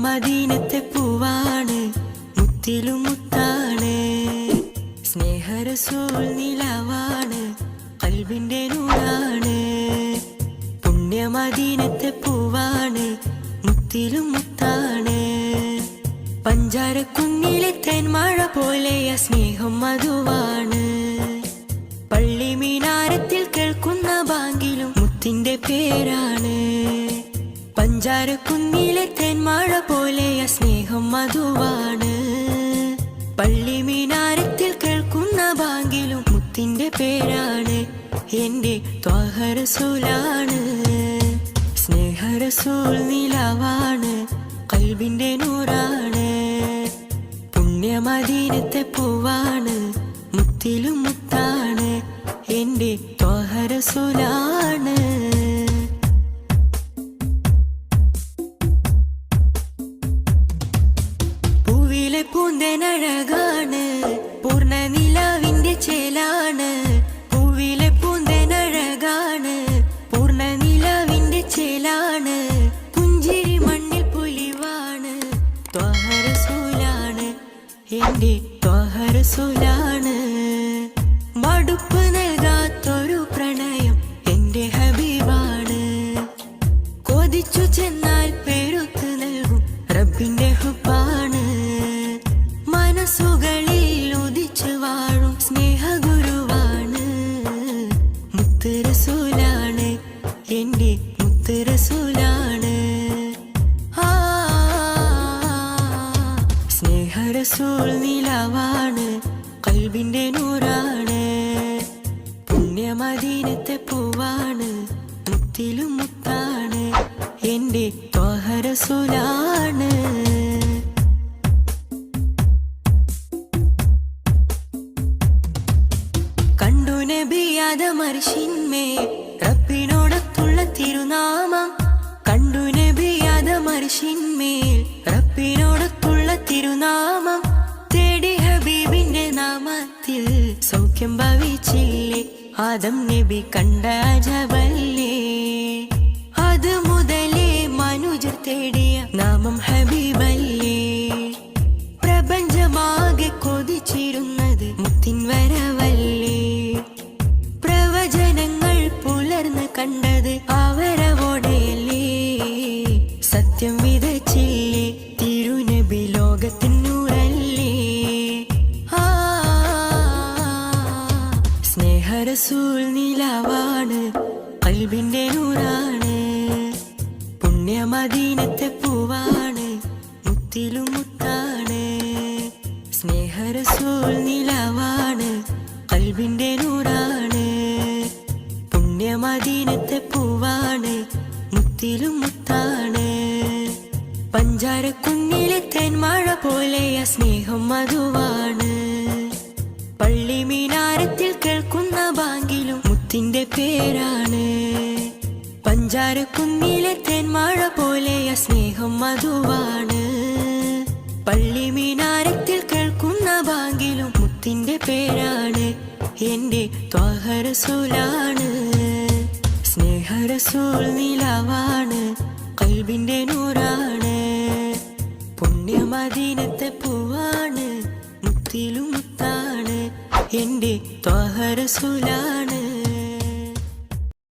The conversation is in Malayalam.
മദീനത്തെ പൂവാണ്, മുത്തിലും മുത്താണ്. സ്നേഹരസൂൽ നിലാവാണ്, ഖൽബിന്റെ നൂറാണ്. പുണ്യ മദീനത്തെ പൂവാണ്, മുത്തിലും മുത്താണ്. പഞ്ചാരക്കുന്നിലെ തേൻമഴ പോലെയ സ്നേഹം മധുവാണ്. പള്ളി മീനാരത്തിൽ കേൾക്കുന്ന ബാങ്കിലും മുത്തിന്റെ പേരാണ്. പഞ്ചാരക്കുന്നിലെ തേൻമഴ പോലെയ സ്നേഹം മധുവാണ്. പള്ളി മീനാരത്തിൽ കേൾക്കുന്ന ബാങ്കിലും മുത്തിന്റെ പേരാണ്. എന്റെ ത്വാഹ റസൂലാണ്. സ്നേഹരസൂൽ നിലാവാണ്, ഖൽബിന്റെ നൂറാണ്. പുണ്യ മദീനത്തെ പൂവാണ്, മുത്തിലും മുത്താണ്. എന്റെ ത്വാഹ റസൂലാണ്. പൂവിലെ പൂന്തേനഴകാണ്, പൂർണ്ണ നിലാവിന്റെ ചേലാണ്. പൂവിലെ പൂന്തേനഴകാണ്, പൂർണ്ണ നിലാവിന്റെ ചേലാണ്. പുഞ്ചിരി മണ്ണിൽ പുലിവാണ്, ത്വാഹ റസൂലാണ്. എന്റെ ത്വാഹ റസൂലാണ്. മടുപ്പ് നൽകാത്തൊരു പ്രണയം എന്റെ ഹബീബാണ്. കൊതിച്ചു ചെന്നാൽ പെരുത്ത് നൽകും റബ്ബിന്റെ ഹുബ്ബാണ്. മനസ്സുകളിൽ ഉദിച്ചു വാഴും സ്നേഹഗുരുവാണ്. മുത്ത് റസൂലാണ്, എന്റെ മുത്ത് റസൂലാണ്. സ്നേഹരസൂൽ നിലാവാണ്, ഖൽബിന്റെ നൂറാണ്. പുണ്യ മദീനത്തെ പൂവാണ്, മുത്തിലും മുത്താണ്. എന്റെ ത്വാഹ റസൂലാണ്. കണ്ടു നബിയാദമർശിന്മേൽ റബ്ബിനോടൊത്തുള്ള തിരുനാമം. കണ്ടു നബിയാദമർശിന്മേൽ റബ്ബിനോടൊത്തുള്ള തിരുനാമം. തേടി ഹബീബിന്റെ നാമത്തിൽ സൗഖ്യം ഭവിച്ചില്ലേ. ആദം നബി കണ്ട അജബല്ലേ. അത് മുതലേ മനുജർ തേടിയ നാമം ഹബീബല്ലേ. പ്രപഞ്ചമാകെ കൊതിച്ചിരുന്നത് മുത്തിൻ വരവല്ലേ. പ്രവചനങ്ങൾ പുലർന്ന് കണ്ടത് അവരവോടെയല്ലേ. സത്യം വിതച്ചില്ലേ തിരുനബി ലോകത്തിനൂറല്ലേ. സ്നേഹരസൂൽ നിലാവാണ്, ഖൽബിന്റെ നൂറാണ്. പുണ്യ മദീനത്തെ പൂവാണ്, മുത്തിലും മുത്താണ്. സ്നേഹരസൂൽ നിലാവാണ്, ഖൽബിന്റെ നൂറാണ്. പുണ്യ മദീനത്തെ പൂവാണ്, മുത്തിലും മുത്താണ്. പഞ്ചാരക്കുന്നിലെ തേൻമഴ പോലെയ സ്നേഹം മധുവാണ്. പള്ളി മീനാരത്തിൽ കേൾക്കുന്ന ബാങ്കിലും മുത്തിന്റെ പേരാണ്. പഞ്ചാരക്കുന്നിലെ തേൻമഴ പോലെയ സ്നേഹം മധുവാണ്. പള്ളി മീനാരത്തിൽ കേൾക്കുന്ന ബാങ്കിലും മുത്തിന്റെ പേരാണ്. എന്റെ ത്വാഹ റസൂലാണ്. സ്നേഹരസൂൽ നിലാവാണ്, ഖൽബിന്റെ നൂറാണ്. പുണ്യ മദീനത്തെ പൂവാണ്, മുത്തിലും മുത്താണ്. എന്റെ ത്വാഹ റസൂലാണ്.